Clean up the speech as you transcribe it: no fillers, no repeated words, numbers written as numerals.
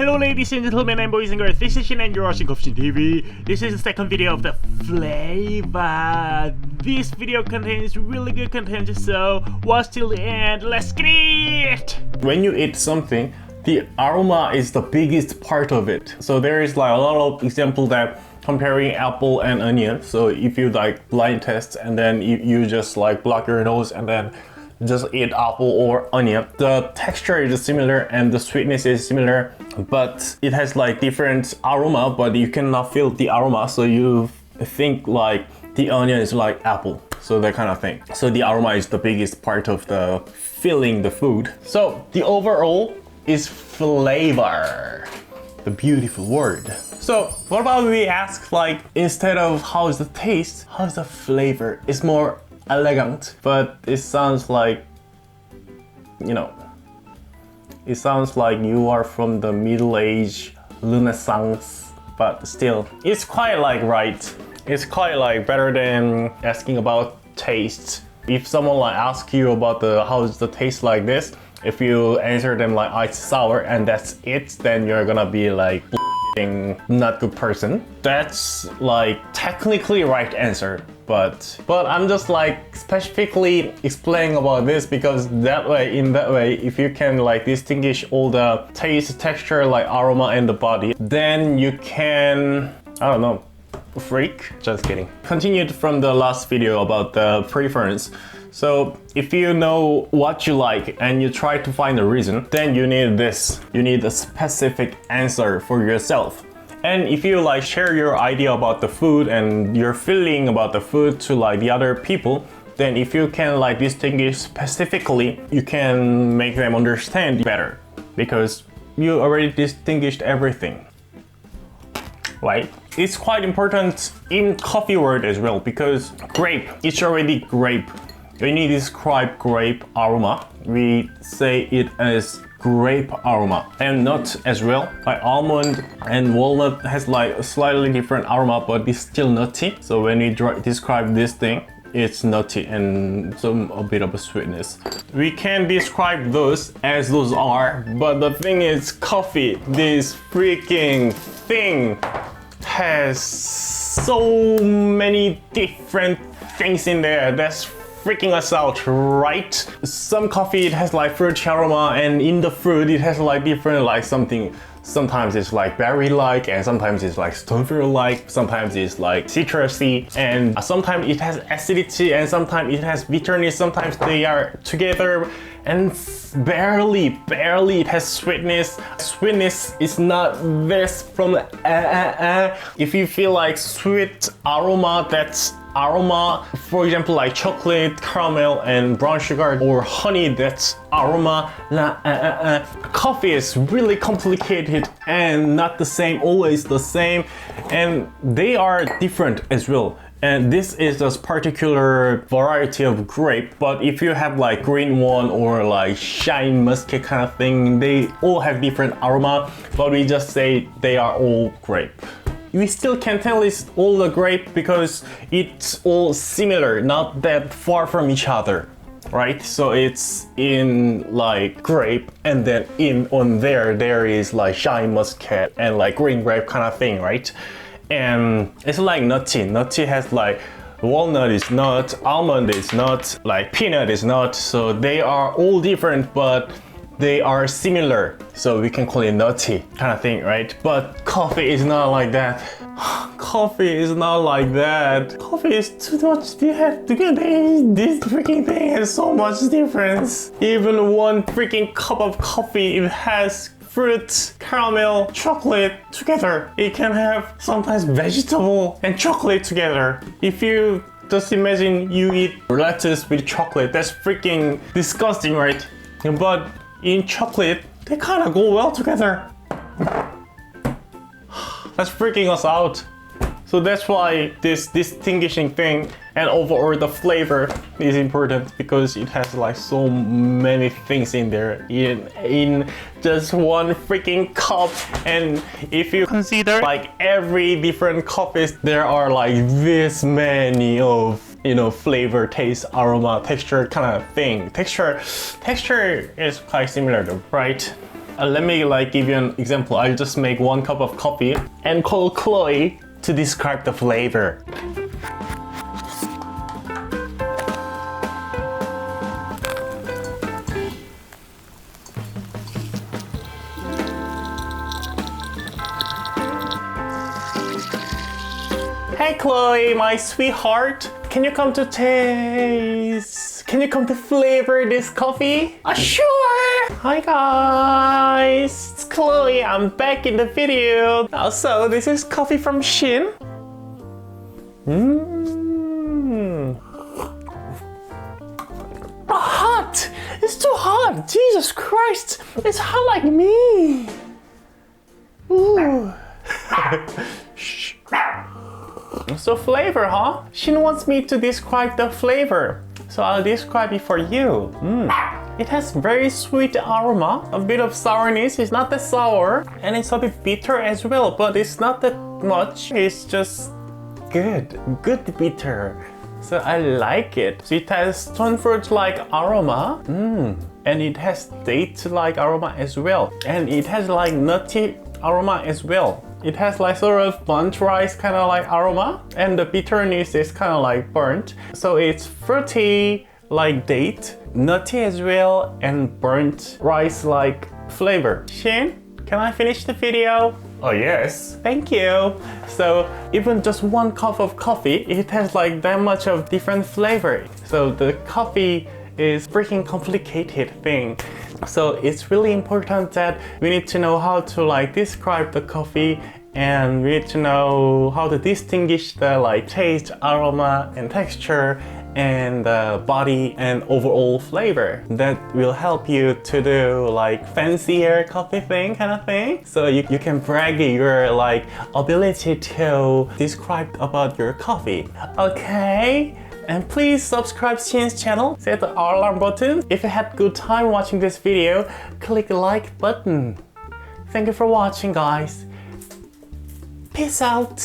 Hello ladies and gentlemen and boys and girls, this is Shin and you're watching Coffee TV. This is the second video of the flavor. This video contains really good content, so watch till the end. Let's get it! When you eat something, the aroma is the biggest part of it. So there is like a lot of examples that comparing apple and onion. So if you like blind test and then you just like block your nose and then just eat apple or onion, the texture is similar and the sweetness is similar, but it has like different aroma, but you cannot feel the aroma, so you think like the onion is like apple, so that kind of thing. So the aroma is the biggest part of the feeling the food. So the overall is flavor, the beautiful word. So what about we ask, like, instead of how's the taste, how's the flavor? It's more elegant, but it sounds like, you know, it sounds like you are from the Middle Age Renaissance, but still, it's quite like right. It's quite like better than asking about taste. If someone like asks you about the how's the taste like this, if you answer them like it's sour and that's it, then you're gonna be like not good person. That's like technically right answer, but I'm just like specifically explaining about this because that way, in that way, if you can like distinguish all the taste, texture, like aroma and the body, then you can, I don't know, freak. Just kidding. Continued from the last video about the preference. So if you know what you like and you try to find a reason, then you need this. You need a specific answer for yourself. And if you like share your idea about the food and your feeling about the food to like the other people, then if you can like distinguish specifically, you can make them understand better because you already distinguished everything, right? It's quite important in coffee world as well because grape, it's already grape. When you describe grape aroma, we say it as grape aroma and nut as well. Like almond and walnut has like a slightly different aroma, but it's still nutty. So when we describe this thing, it's nutty and a bit of a sweetness. We can describe those as those are, but the thing is coffee, this freaking thing has so many different things in there. That's freaking us out, right? Some coffee, it has like fruit aroma, and in the fruit it has like different like something. Sometimes it's like berry-like, and sometimes it's like stone-fruit-like, sometimes it's like citrusy, and sometimes it has acidity, and sometimes it has bitterness, sometimes they are together, and barely it has sweetness. Sweetness is not this from If you feel like sweet aroma, that's aroma. For example, like chocolate, caramel, and brown sugar, or honey, that's aroma. Coffee is really complicated and not the same, always the same, and they are different as well. And this is this particular variety of grape, but if you have like green one or like shine musket kind of thing, they all have different aroma, but we just say they are all grape. We still can tell it's all the grape because it's all similar, not that far from each other, right? So it's in like grape, and then on there is like shine muscat and like green grape kind of thing, right? And it's like nutty. Nutty has like walnut is nut, almond is nut, like peanut is nut. So they are all different, but they are similar, so we can call it nutty kind of thing, right? But coffee is not like that. Coffee is not like that. Coffee is too much. This freaking thing has so much difference. Even one freaking cup of coffee, it has fruit, caramel, chocolate together. It can have sometimes vegetable and chocolate together. If you just imagine you eat lettuce with chocolate, that's freaking disgusting, right? But in chocolate, they kind of go well together. That's freaking us out. So that's why this distinguishing thing and overall the flavor is important because it has like so many things in there in just one freaking cup. And if you consider like every different coffees, there are like this many of, you know, flavor, taste, aroma, texture kind of thing. Texture is quite similar though, right? Let me like give you an example. I'll just make 1 cup of coffee and call Chloe to describe the flavor. Hey Chloe, my sweetheart, can you come to taste? Can you come to flavor this coffee? Sure! Hi guys, it's Chloe, I'm back in the video. So this is coffee from Shin. Hot! It's too hot! Jesus Christ! It's hot like me! Ooh. Shh. So flavor, huh? Shin wants me to describe the flavor. So I'll describe it for you. It has very sweet aroma, a bit of sourness. It's not that sour, and it's a bit bitter as well, but it's not that much. It's just good bitter. So I like it. So it has stone fruit-like aroma, and it has date-like aroma as well, and it has like nutty aroma as well. It has like sort of burnt rice kind of like aroma, and the bitterness is kind of like burnt. So it's fruity like date, nutty as well, and burnt rice like flavor. Shin, can I finish the video? Oh yes. Thank you. So even just 1 cup of coffee, it has like that much of different flavor. So the coffee is freaking complicated thing. So it's really important that we need to know how to like describe the coffee, and we need to know how to distinguish the like taste, aroma, and texture, and the body and overall flavor. That will help you to do like fancier coffee thing kind of thing. So you can brag your like ability to describe about your coffee. Okay? And please subscribe to Shin's channel, set the alarm button. If you had good time watching this video, click the like button. Thank you for watching guys. Peace out.